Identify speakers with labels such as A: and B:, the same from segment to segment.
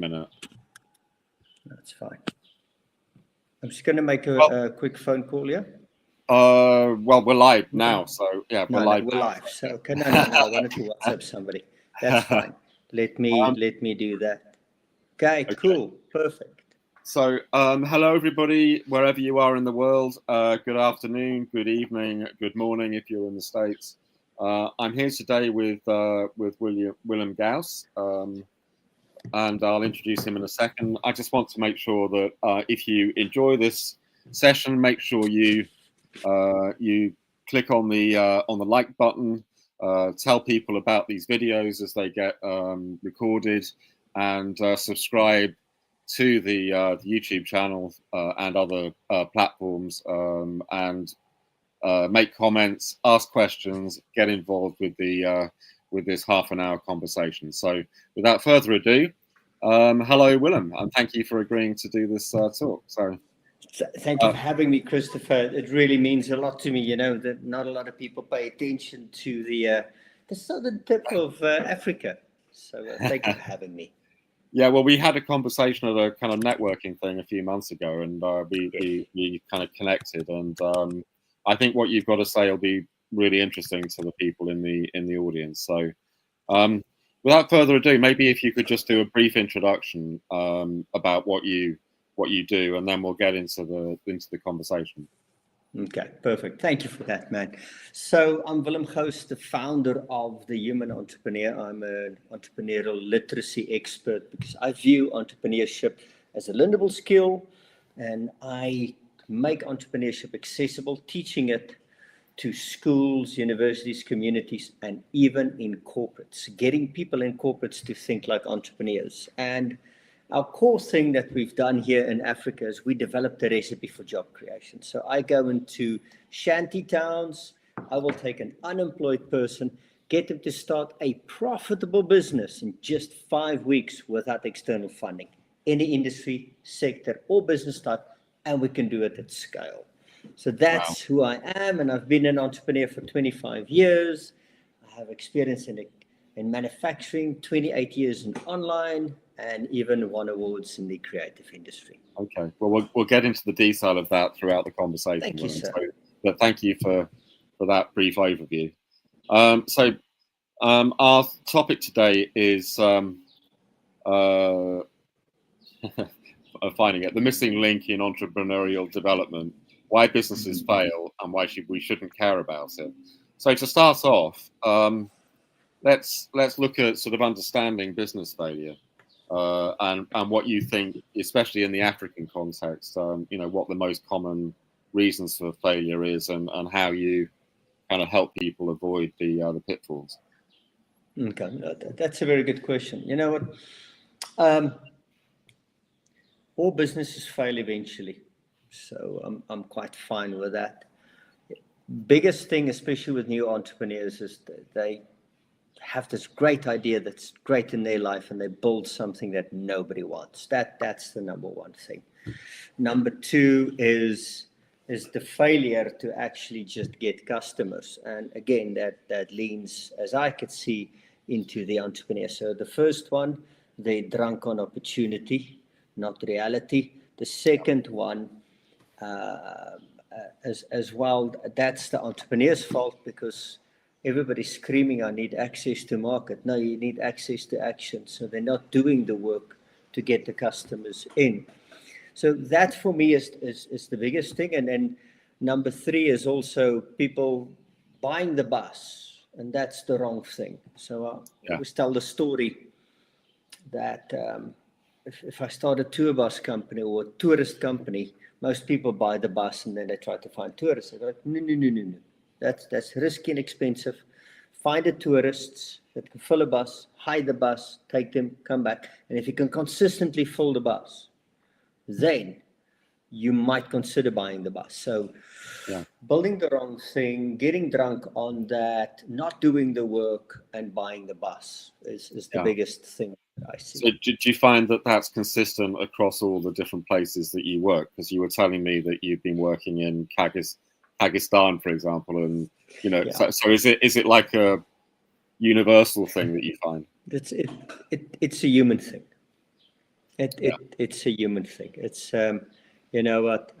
A: minute.
B: That's fine. I'm just going to make a quick phone call, yeah?
A: Well, we're live now, so yeah, we're live.
B: We're live. So okay, no. I wanted to WhatsApp somebody. That's fine. Let me do that. Okay, cool, perfect.
A: So, hello everybody, wherever you are in the world. Good afternoon, good evening, good morning if you're in the States. I'm here today with Willem Gauss, and I'll introduce him in a second. I just want to make sure that if you enjoy this session, make sure you click on the like button, tell people about these videos as they get recorded, and subscribe to the YouTube channel and other platforms, and make comments, ask questions, get involved with this half-an-hour conversation. So, without further ado, hello, Willem, and thank you for agreeing to do this talk. So,
B: thank you for having me, Christopher. It really means a lot to me. You know that not a lot of people pay attention to the southern tip of Africa. So, thank you for having me.
A: Yeah, well, we had a conversation at a kind of networking thing a few months ago, and we kind of connected. And I think what you've got to say will be really interesting to the people in the audience. So, without further ado, maybe if you could just do a brief introduction about what you do, and then we'll get into the conversation.
B: Okay, perfect. Thank you for that, man. So I'm Willem Gauss, the founder of The Human Entrepreneur. I'm an entrepreneurial literacy expert because I view entrepreneurship as a learnable skill, and I make entrepreneurship accessible, teaching it to schools, universities, communities, and even in corporates, getting people in corporates to think like entrepreneurs. And our core thing that we've done here in Africa is we developed a recipe for job creation. So I go into shanty towns, I will take an unemployed person, get them to start a profitable business in just 5 weeks without external funding, any industry, sector, or business type, and we can do it at scale. So that's who I am, and I've been an entrepreneur for 25 years. I have experience in manufacturing, 28 years in online, and even won awards in the creative industry.
A: Okay, well, we'll get into the detail of that throughout the conversation.
B: Thank you, sir.
A: But thank you for that brief overview. So our topic today is finding it, the missing link in entrepreneurial development, why businesses fail and why we shouldn't care about it. So to start off, let's look at sort of understanding business failure. And what you think, especially in the African context, what the most common reasons for failure is, and how you kind of help people avoid the pitfalls.
B: Okay, that's a very good question. You know what? All businesses fail eventually, so I'm quite fine with that. Biggest thing, especially with new entrepreneurs, is that they have this great idea that's great in their life, and they build something that nobody wants. That's the number one thing. Number two is the failure to actually just get customers, and again that leans, as I could see, into the entrepreneur. So the first one, they drunk on opportunity, not reality. The second one, as well, that's the entrepreneur's fault, because everybody's screaming, I need access to market. No, you need access to action. So they're not doing the work to get the customers in. So that for me is the biggest thing. And then number three is also people buying the bus, and that's the wrong thing. So I always tell the story that if I start a tour bus company or a tourist company, most people buy the bus and then they try to find tourists. They're like, no. That's risky and expensive. Find the tourists that can fill a bus, hide the bus, take them, come back. And if you can consistently fill the bus, then you might consider buying the bus. So building the wrong thing, getting drunk on that, not doing the work, and buying the bus is the biggest thing I see.
A: So do you find that that's consistent across all the different places that you work? Because you were telling me that you've been working in Pakistan, for example, and so is it like a universal thing that you find?
B: It's a human thing. It's a human thing. It's you know what,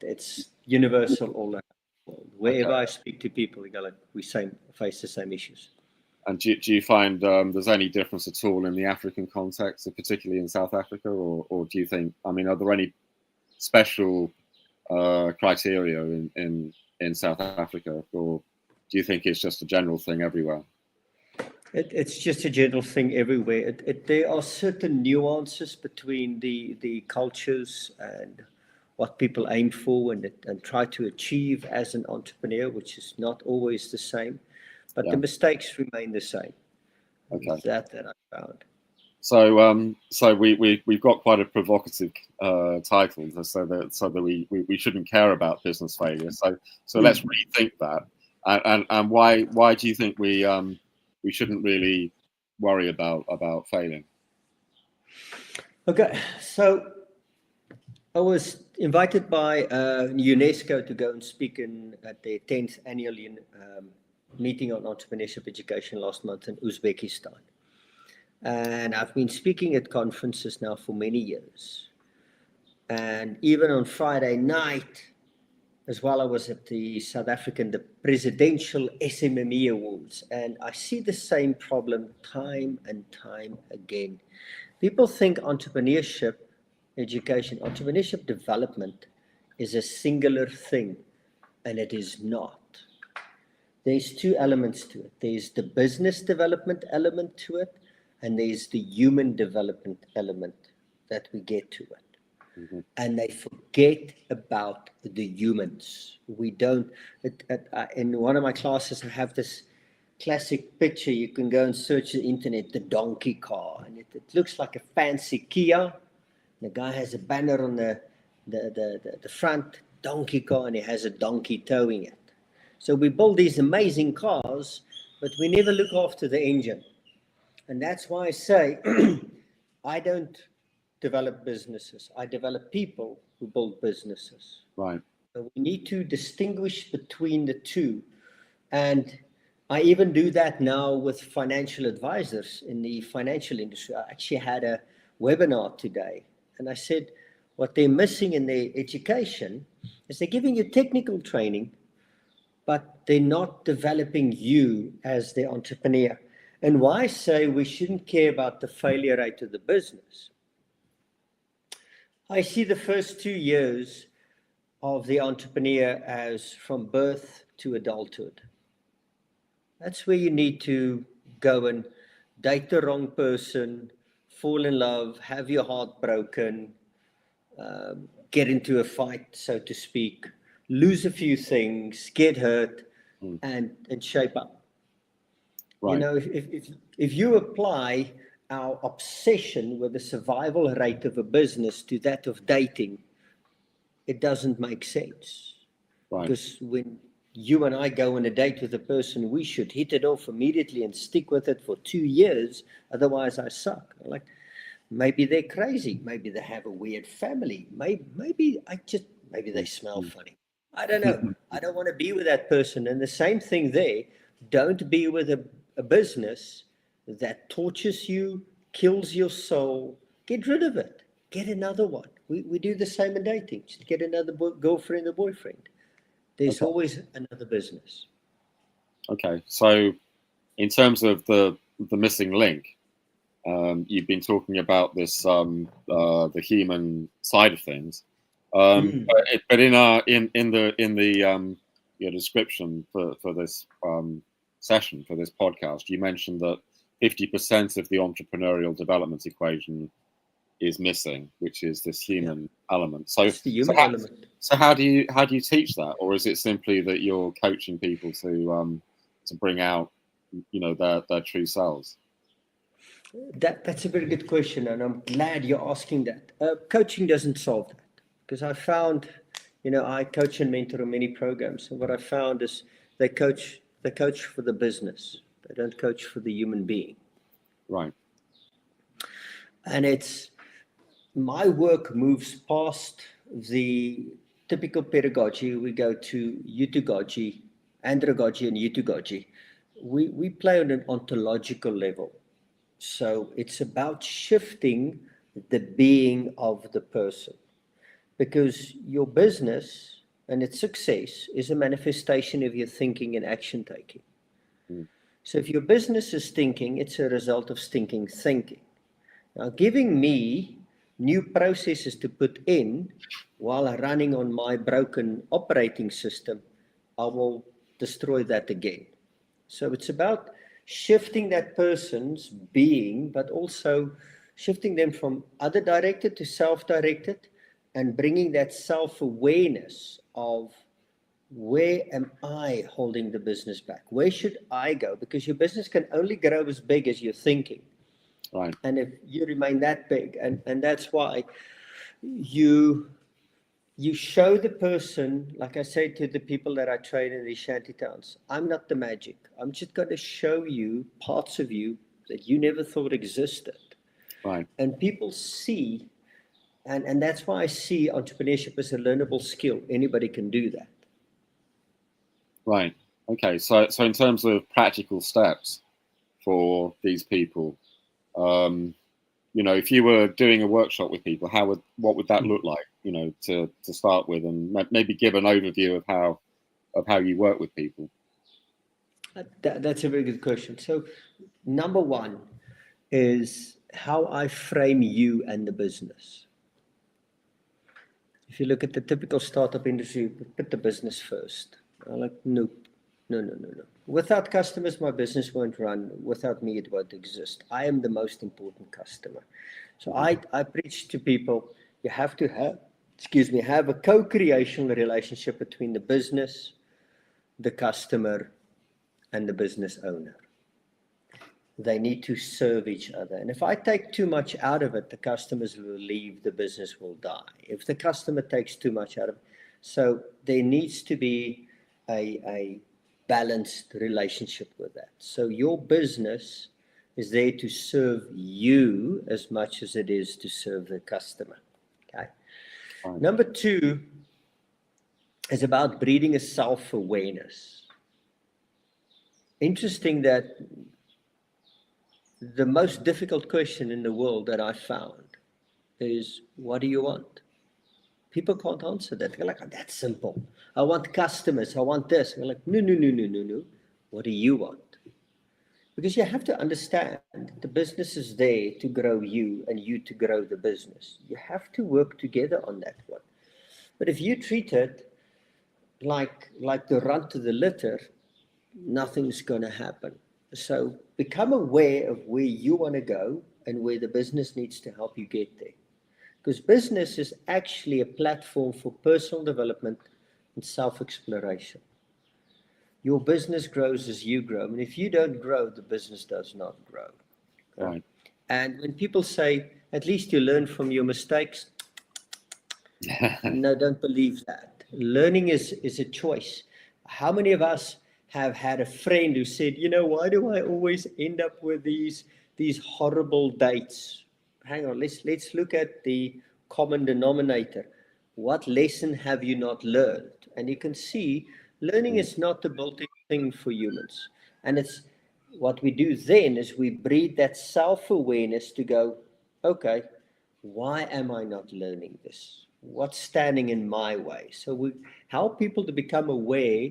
B: it's universal all around the world. Wherever
A: Okay.
B: I speak to people, we face the same issues.
A: And do you find there's any difference at all in the African context, particularly in South Africa, or do you think, I mean, are there any special criteria in South Africa, or do you think it's just a general thing everywhere?
B: It's just a general thing everywhere. There are certain nuances between the cultures and what people aim for and try to achieve as an entrepreneur, which is not always the same, but the
A: Yeah.
B: mistakes remain the same.
A: Okay.
B: That I found.
A: So we've got quite a provocative title, so that we shouldn't care about business failure. So let's rethink that. And why do you think we shouldn't really worry about failing?
B: Okay, so I was invited by UNESCO to go and speak at their 10th annual meeting on entrepreneurship education last month in Uzbekistan. And I've been speaking at conferences now for many years. And even on Friday night, as well, I was at the the Presidential SMME Awards, and I see the same problem time and time again. People think entrepreneurship development is a singular thing, and it is not. There's two elements to it. There's the business development element to it, and there's the human development element that we get to it. Mm-hmm. And they forget about the humans. We don't. In one of my classes, I have this classic picture. You can go and search the internet, the donkey car, and it looks like a fancy Kia. The guy has a banner on the front, donkey car, and he has a donkey towing it. So we build these amazing cars, but we never look after the engine. And that's why I say I don't develop businesses. I develop people who build businesses.
A: Right.
B: So we need to distinguish between the two. And I even do that now with financial advisors in the financial industry. I actually had a webinar today, and I said what they're missing in their education is they're giving you technical training, but they're not developing you as the entrepreneur. And why I say we shouldn't care about the failure rate of the business. I see the first 2 years of the entrepreneur as from birth to adulthood. That's where you need to go and date the wrong person, fall in love, have your heart broken, get into a fight, so to speak, lose a few things, get hurt, and shape up. Right. You know, if you apply our obsession with the survival rate of a business to that of dating, it doesn't make sense. Right. Because when you and I go on a date with a person, we should hit it off immediately and stick with it for 2 years. Otherwise, I suck. Like, maybe they're crazy. Maybe they have a weird family. Maybe they smell funny. I don't know. I don't want to be with that person. And the same thing there. Don't be with a business that tortures you, kills your soul. Get rid of it. Get another one. We do the same in dating. Just get another girlfriend or boyfriend. There's always another business.
A: Okay. So in terms of the missing link, you've been talking about this the human side of things, but in your description for this session, for this podcast, you mentioned that 50% of the entrepreneurial development equation is missing, which is this human element. So
B: it's the human element.
A: So how do you teach that, or is it simply that you're coaching people to bring out, you know, their true selves?
B: That's a very good question, and I'm glad you're asking that. Coaching doesn't solve that, because I found, you know, I coach and mentor on many programs, and what I found is they coach for the business. They don't coach for the human being.
A: Right.
B: And my work moves past the typical pedagogy. We go to utagogy, andragogy, and utagogy. We play on an ontological level. So it's about shifting the being of the person. Because your business and its success is a manifestation of your thinking and action taking. So if your business is stinking, it's a result of stinking thinking. Now, giving me new processes to put in while running on my broken operating system, I will destroy that again. So it's about shifting that person's being, but also shifting them from other directed to self-directed, and bringing that self-awareness of, where am I holding the business back? Where should I go? Because your business can only grow as big as you're thinking.
A: Right.
B: And if you remain that big, and that's why you show the person, like I say to the people that I train in these shanty towns, I'm not the magic. I'm just going to show you parts of you that you never thought existed.
A: Right.
B: And people see, and that's why I see entrepreneurship as a learnable skill. Anybody can do that.
A: Right. Okay. So in terms of practical steps for these people, if you were doing a workshop with people, what would that look like? To start with, and maybe give an overview of how you work with people.
B: That's a very good question. So, number one is how I frame you and the business. If you look at the typical startup industry, put the business first. I'm like, nope. No. Without customers, my business won't run. Without me, it won't exist. I am the most important customer. So I preach to people, you have to have a co-creational relationship between the business, the customer, and the business owner. They need to serve each other. And if I take too much out of it, the customers will leave, the business will die. If the customer takes too much out of it, so there needs to be a balanced relationship with that. So your business is there to serve you as much as it is to serve the customer. Okay. Number two is about breeding a self-awareness. Interesting that the most difficult question in the world that I found is, what do you want? People can't answer that. They're like, oh, that's simple. I want customers. I want this. We're like, no. What do you want? Because you have to understand the business is there to grow you and you to grow the business. You have to work together on that one. But if you treat it like the run to the litter, nothing's going to happen. So become aware of where you want to go and where the business needs to help you get there. Because business is actually a platform for personal development and self-exploration. Your business grows as you grow. And if you don't grow, the business does not grow.
A: Right.
B: And when people say, at least you learn from your mistakes, no, don't believe that. Learning is a choice. How many of us have had a friend who said, why do I always end up with these horrible dates? Hang on, let's look at the common denominator. What lesson have you not learned? And you can see learning is not the built-in thing for humans. And it's what we do then is we breed that self-awareness to go, okay, why am I not learning this? What's standing in my way? So we help people to become aware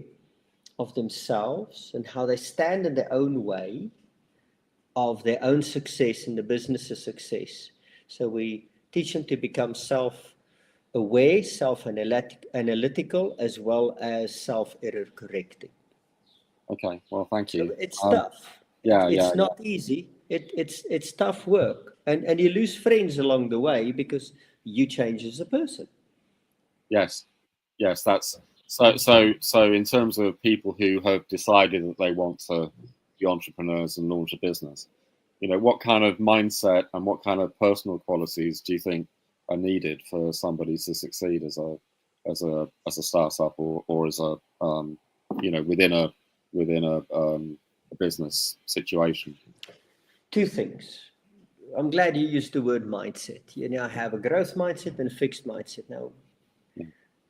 B: of themselves and how they stand in their own way of their own success and the business's success. So we teach them to become self-aware, self-analytical, as well as self-error correcting.
A: Okay, well, thank you.
B: So it's tough. It's not easy. It's tough work. And you lose friends along the way because you change as a person.
A: Yes, that's so in terms of people who have decided that they want to be entrepreneurs and launch a business, what kind of mindset and what kind of personal qualities do you think are needed for somebody to succeed as a startup or as a within a business situation?
B: Two things. I'm glad you used the word mindset. I have a growth mindset and a fixed mindset. Now,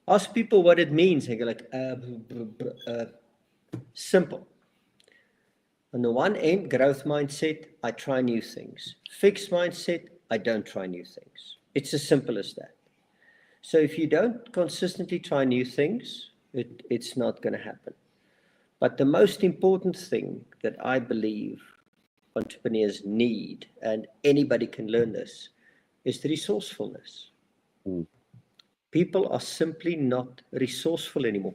B: ask people what it means. And you're like, simple. On the one end, growth mindset, I try new things. Fixed mindset, I don't try new things. It's as simple as that. So if you don't consistently try new things, it's not going to happen. But the most important thing that I believe entrepreneurs need, and anybody can learn this, is the resourcefulness.
A: Mm.
B: People are simply not resourceful anymore.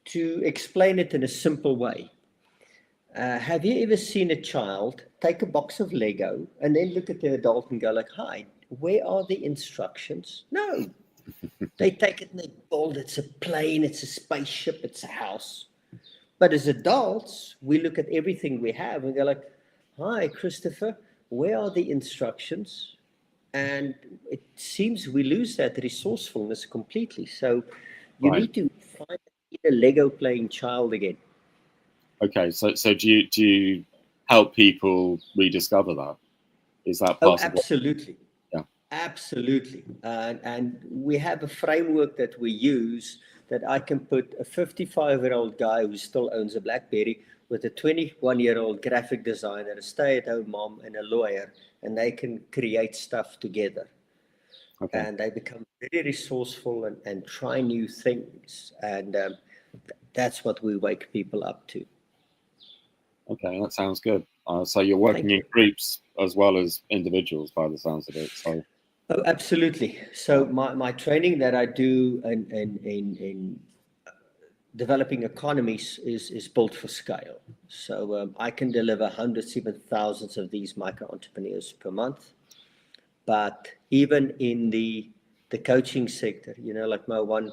B: To explain it in a simple way, have you ever seen a child take a box of Lego and then look at the adult and go like, hi, where are the instructions? No. They take it and they build, it's a plane, it's a spaceship, it's a house. But as adults, we look at everything we have and go like, hi, Christopher, where are the instructions? And it seems we lose that resourcefulness completely. So you
A: Right.
B: need to find a Lego playing child again.
A: Okay. So do you help people rediscover that? Is that
B: Oh,
A: part of what?
B: absolutely.
A: Yeah.
B: Absolutely. And we have a framework that we use that I can put a 55-year-old guy who still owns a BlackBerry with a 21-year-old graphic designer, a stay-at-home mom, and a lawyer, and they can create stuff together.
A: Okay.
B: And they become very resourceful and try new things. And that's what we wake people up to.
A: Okay, that sounds good. So you're working
B: Thank
A: in
B: you.
A: groups as well as individuals by the sounds of it. So
B: Oh, absolutely. So my training that I do in developing economies is built for scale. So I can deliver hundreds, even thousands of these micro entrepreneurs per month. But even in the coaching sector, like my one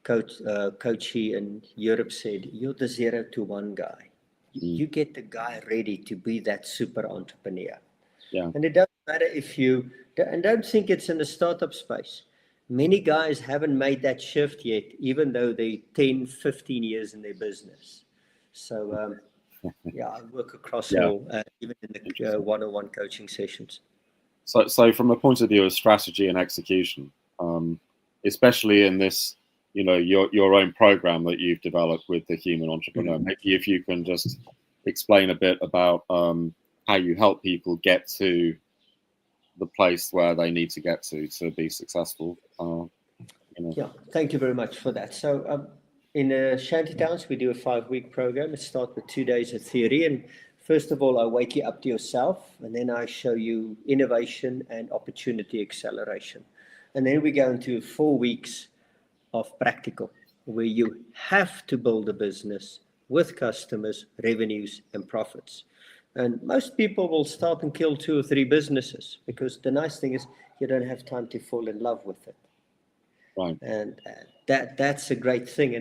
B: coachee in Europe said, you're the 0 to 1 guy. You get the guy ready to be that super entrepreneur.
A: yeah,
B: And it doesn't matter if you, and don't think it's in the startup space. Many guys haven't made that shift yet, even though they're 10, 15 years in their business. So, yeah, I work across
A: yeah,
B: all, even in the
A: interesting.
B: one-on-one coaching sessions.
A: So from a point of view of strategy and execution, especially in this, your own program that you've developed with the Human Entrepreneur, maybe if you can just explain a bit about how you help people get to the place where they need to get to be successful.
B: Yeah, thank you very much for that. So in shanty towns, we do a 5-week program. It starts with 2 days of theory. And first of all, I wake you up to yourself, and then I show you innovation and opportunity acceleration. And then we go into 4 weeks of practical, where you have to build a business with customers, revenues, and profits. And most people will start and kill 2 or 3 businesses because the nice thing is you don't have time to fall in love with it.
A: Right.
B: And that's a great thing.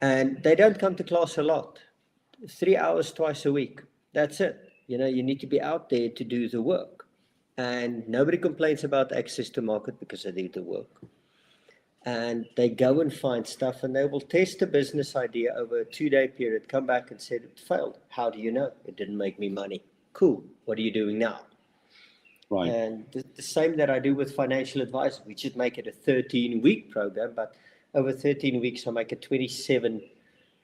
B: And they don't come to class a lot. 3 hours twice a week. That's it. You need to be out there to do the work. And nobody complains about access to market because they do the work. And they go and find stuff, and they will test a business idea over a 2-day period, come back and say it failed. How do you know? It didn't make me money. Cool. What are you doing now?
A: Right.
B: And the same that I do with financial advice. We should make it a 13-week program, but over 13 weeks, I make it 27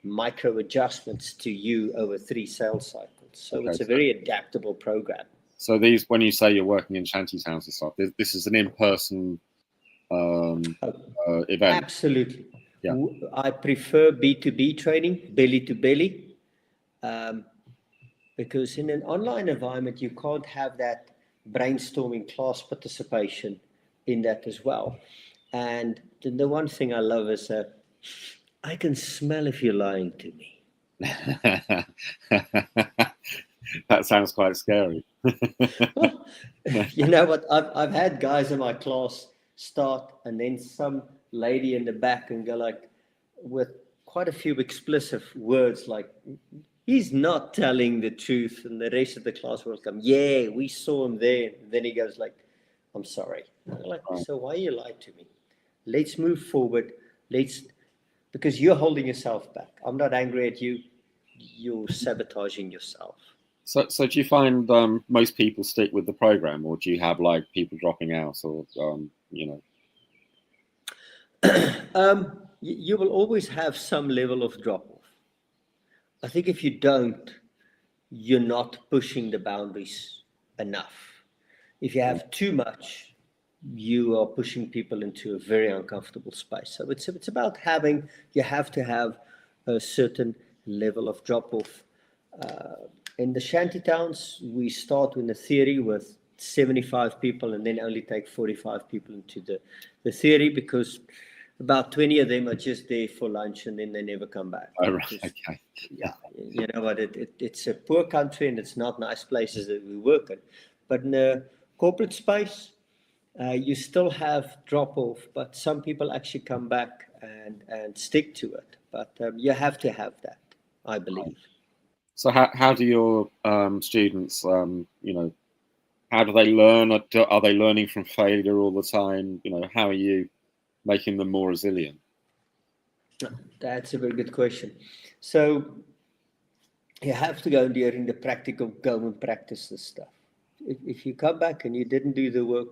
B: micro adjustments to you over 3 sales cycles. So
A: Okay,
B: it's a very adaptable program.
A: So these, when you say you're working in shanty towns and stuff, this is an in-person event.
B: Absolutely.
A: Yeah.
B: I prefer B2B training, belly to belly, because in an online environment, you can't have that brainstorming class participation in that as well. And the one thing I love is I can smell if you're lying to me.
A: That sounds quite scary.
B: Well, you know what? I've had guys in my class start and then some lady in the back and go like, with quite a few explicit words like, he's not telling the truth, and the rest of the class will come, yeah, we saw him there. And then he goes like, I'm sorry. I'm like, so why you lied to me? Let's move forward. Because you're holding yourself back. I'm not angry at you. You're sabotaging yourself.
A: So do you find most people stick with the program, or do you have like people dropping out, or
B: You will always have some level of drop-off. I think if you don't, you're not pushing the boundaries enough. If you have too much, you are pushing people into a very uncomfortable space. So it's about you have to have a certain level of drop-off. In the shanty towns, we start in the theory with 75 people and then only take 45 people into the theory, because about 20 of them are just there for lunch and then they never come back.
A: Oh, right. Okay.
B: Yeah, you know what, it's a poor country and it's not nice places that we work in. But in the corporate space, you still have drop-off, but some people actually come back and stick to it. But you have to have that, I believe.
A: So how do your students, how do they learn? Are they learning from failure all the time? How are you making them more resilient?
B: That's a very good question. So you have to go during the practical, go and practice this stuff. If you come back and you didn't do the work,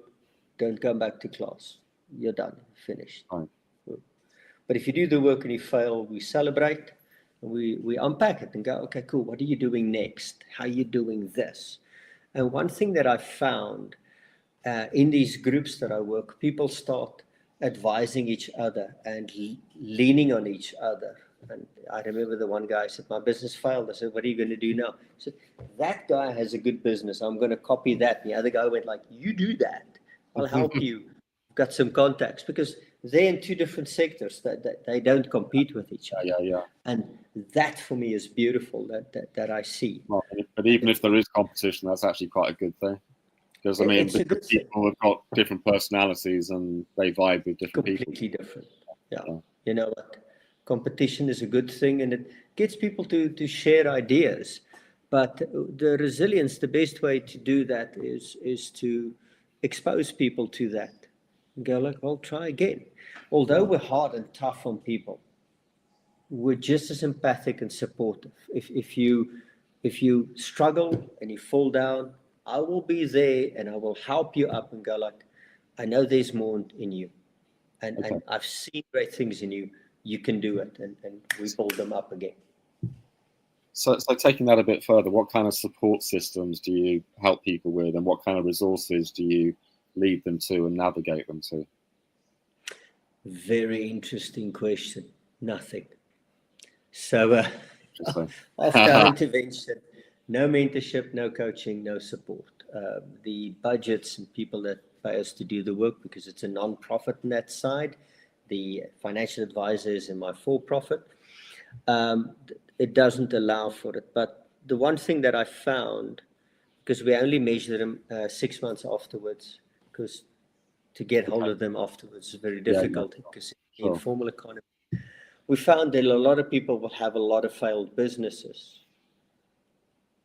B: don't come back to class. You're done, finished.
A: Right.
B: But if you do the work and you fail, we celebrate, and we unpack it and go, okay, cool, what are you doing next? How are you doing this? And one thing that I found in these groups that I work, people start advising each other and leaning on each other. And I remember the one guy said, my business failed. I said, what are you going to do now? He said, that guy has a good business. I'm going to copy that. And the other guy went like, you do that. I'll help you. Got some contacts, because they're in two different sectors that they don't compete with each other.
A: Yeah.
B: And that for me is beautiful that I see.
A: Well, but even if there is competition, that's actually quite a good thing. Because, I mean, people have got different personalities and they vibe with different people.
B: Completely different. Yeah. You know what? Competition is a good thing, and it gets people to share ideas. But the resilience, the best way to do that is to expose people to that. And go like, I'll try again. Although we're hard and tough on people, we're just as empathic and supportive. If you struggle and you fall down, I will be there and I will help you up and go like, I know there's more in you. And I've seen great things in you. You can do it. And we build them up again.
A: So taking that a bit further, what kind of support systems do you help people with, and what kind of resources do you lead them to and navigate them to?
B: Very interesting question. Nothing. So after our intervention, no mentorship, no coaching, no support. The budgets and people that pay us to do the work, because it's a non-profit on that side, the financial advisor is in my for-profit, it doesn't allow for it. But the one thing that I found, because we only measure them 6 months afterwards, because to get hold of them afterwards is very difficult, because in the informal economy, we found that a lot of people will have a lot of failed businesses,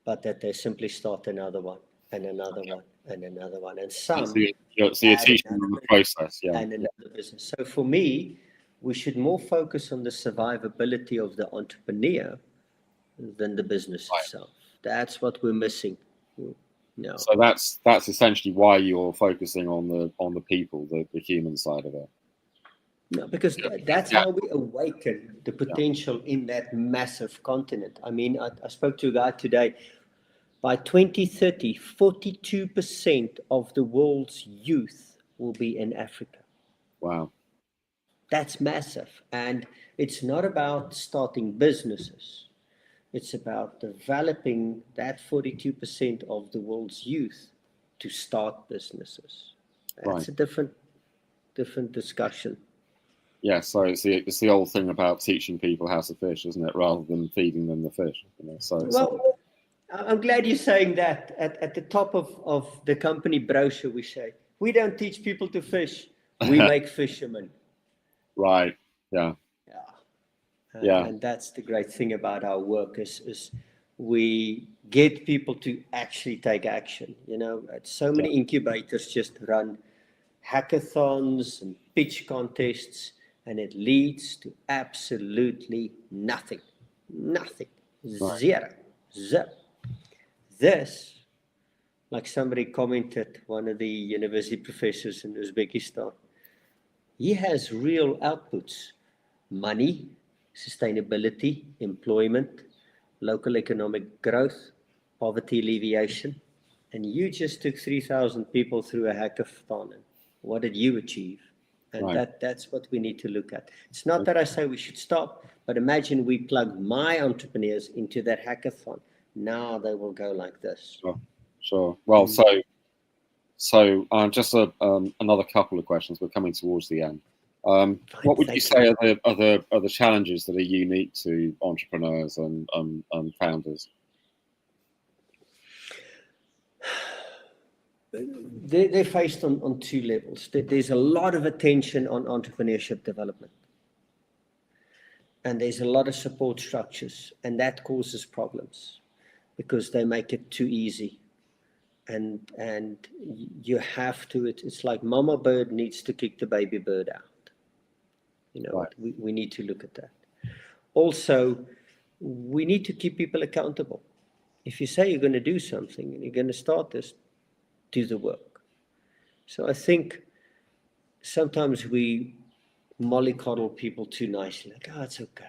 B: but that they simply start another one and another one and another one. And some
A: so you're teaching them the process,
B: and another business. So for me, we should more focus on the survivability of the entrepreneur than the business itself. That's what we're missing. No.
A: So that's essentially why you're focusing on the people, the human side of it.
B: No, because that's how we awaken the potential in that massive continent. I mean, I spoke to a guy today. By 2030, 42% of the world's youth will be in Africa.
A: Wow.
B: That's massive. And it's not about starting businesses. It's about developing that 42% of the world's youth to start businesses. That's a different discussion.
A: Yeah, so it's the old thing about teaching people how to fish, isn't it, rather than feeding them the fish.
B: I'm glad you're saying that. At the top of the company brochure, we say, we don't teach people to fish, we make fishermen.
A: Right, yeah.
B: And that's the great thing about our work is we get people to actually take action. So many incubators just run hackathons and pitch contests, and it leads to absolutely nothing. Zero. This, like somebody commented, one of the university professors in Uzbekistan, he has real outputs: money, sustainability, employment, local economic growth, poverty alleviation, and you just took 3,000 people through a hackathon, and what did you achieve? And that's what we need to look at. It's not that I say we should stop, but imagine we plug my entrepreneurs into that hackathon. Now they will go like this.
A: Sure. Well, so just another couple of questions. We're coming towards the end. What would you say are the challenges that are unique to entrepreneurs and founders?
B: They're faced on two levels. There's a lot of attention on entrepreneurship development, and there's a lot of support structures, and that causes problems because they make it too easy. And you have to, it's like mama bird needs to kick the baby bird out. You know, we need to look at that. Also, we need to keep people accountable. If you say you're going to do something and you're going to start this, do the work. So I think sometimes we mollycoddle people too nicely, like, oh, it's okay.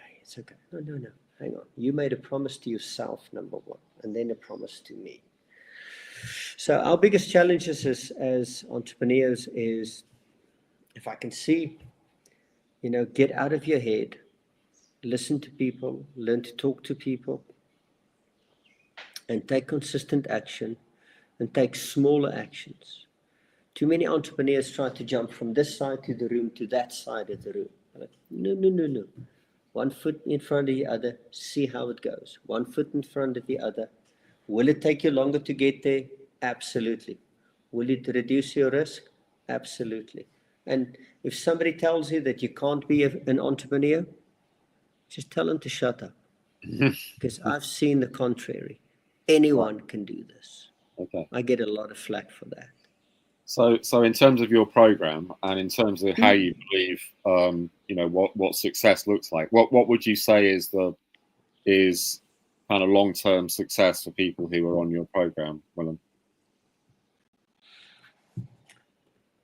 B: No, hang on. You made a promise to yourself, number one, and then a promise to me. So our biggest challenges as entrepreneurs is, if I can see, get out of your head, listen to people, learn to talk to people, and take consistent action, and take smaller actions. Too many entrepreneurs try to jump from this side to the room to that side of the room. Like, no. One foot in front of the other, see how it goes. One foot in front of the other. Will it take you longer to get there? Absolutely. Will it reduce your risk? Absolutely. And if somebody tells you that you can't be an entrepreneur, just tell them to shut up. Because I've seen the contrary. Anyone can do this.
A: Okay.
B: I get a lot of flack for that.
A: So in terms of your program and in terms of how you believe, what success looks like, what would you say is kind of long-term success for people who are on your program, Willem?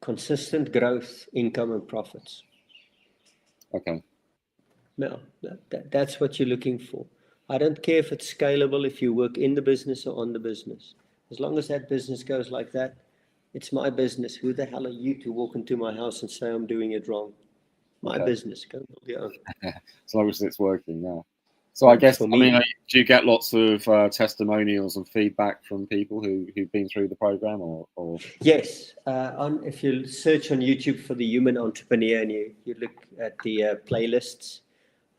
B: Consistent growth, income, and profits.
A: Okay.
B: No, that's what you're looking for. I don't care if it's scalable, if you work in the business or on the business. As long as that business goes like that, it's my business. Who the hell are you to walk into my house and say I'm doing it wrong? My business. Go build your own.
A: As long as it's working, yeah. So I guess, do you get lots of testimonials and feedback from people who've been through the program, or?
B: Yes. If you search on YouTube for the Human Entrepreneur and you look at the playlists,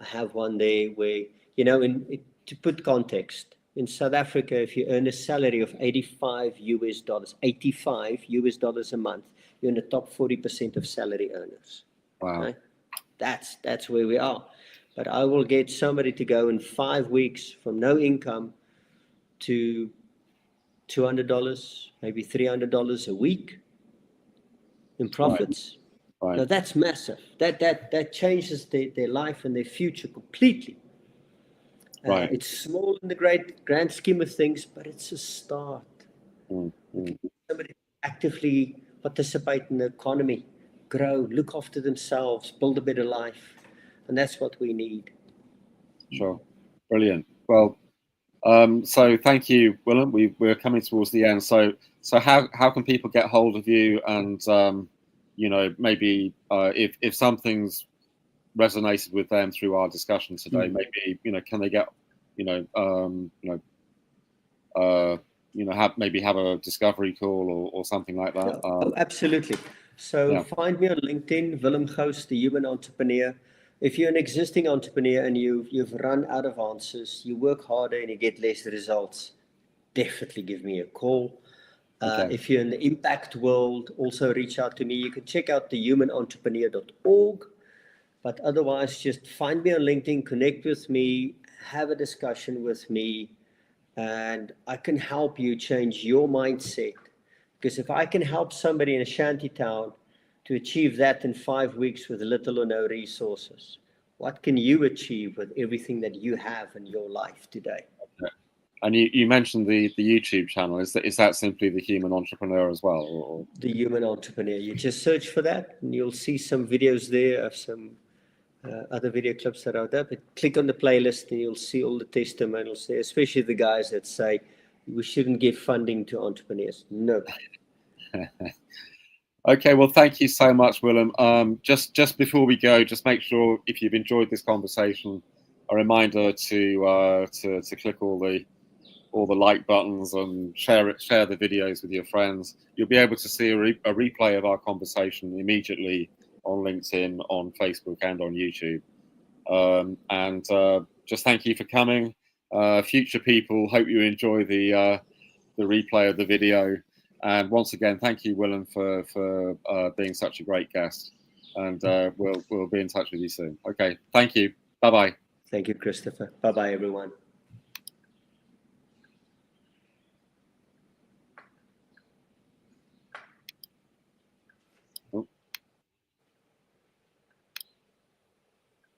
B: I have one there where, to put context, in South Africa, if you earn a salary of $85 a month, you're in the top 40% of salary earners.
A: Wow.
B: Right? That's where we are. But I will get somebody to go in 5 weeks from no income to $200, maybe $300 a week in profits.
A: Right.
B: Now that's massive. That changes their life and their future completely.
A: Right.
B: It's small in the grand scheme of things, but it's a start. Somebody actively participate in the economy, grow, look after themselves, build a better life. And that's what we need.
A: Sure. Brilliant. Well, so thank you, Willem. We're coming towards the end. So how can people get hold of you? And, maybe if something's resonated with them through our discussion today, maybe, can they get, have a discovery call or something like that?
B: Absolutely. So find me on LinkedIn, Willem Gous, the Human Entrepreneur. If you're an existing entrepreneur and you've run out of answers, you work harder and you get less results, definitely give me a call. If you're in the impact world, also reach out to me. You can check out thehumanentrepreneur.org. But otherwise, just find me on LinkedIn, connect with me, have a discussion with me, and I can help you change your mindset. Because if I can help somebody in a shanty town to achieve that in 5 weeks with little or no resources, what can you achieve with everything that you have in your life today?
A: Okay. And you mentioned the YouTube channel. Is that simply the Human Entrepreneur as well? Or?
B: The Human Entrepreneur. You just search for that, and you'll see some videos there of some other video clips that are there. But click on the playlist, and you'll see all the testimonials there, especially the guys that say, we shouldn't give funding to entrepreneurs. No.
A: Okay, well, thank you so much, Willem. Just before we go, just make sure if you've enjoyed this conversation, a reminder to click all the like buttons and share the videos with your friends. You'll be able to see a replay of our conversation immediately on LinkedIn, on Facebook, and on YouTube. And just thank you for coming. Future people, hope you enjoy the replay of the video. And once again, thank you, Willem, for being such a great guest. And we'll be in touch with you soon. Okay, thank you. Bye-bye.
B: Thank you, Christopher. Bye-bye, everyone.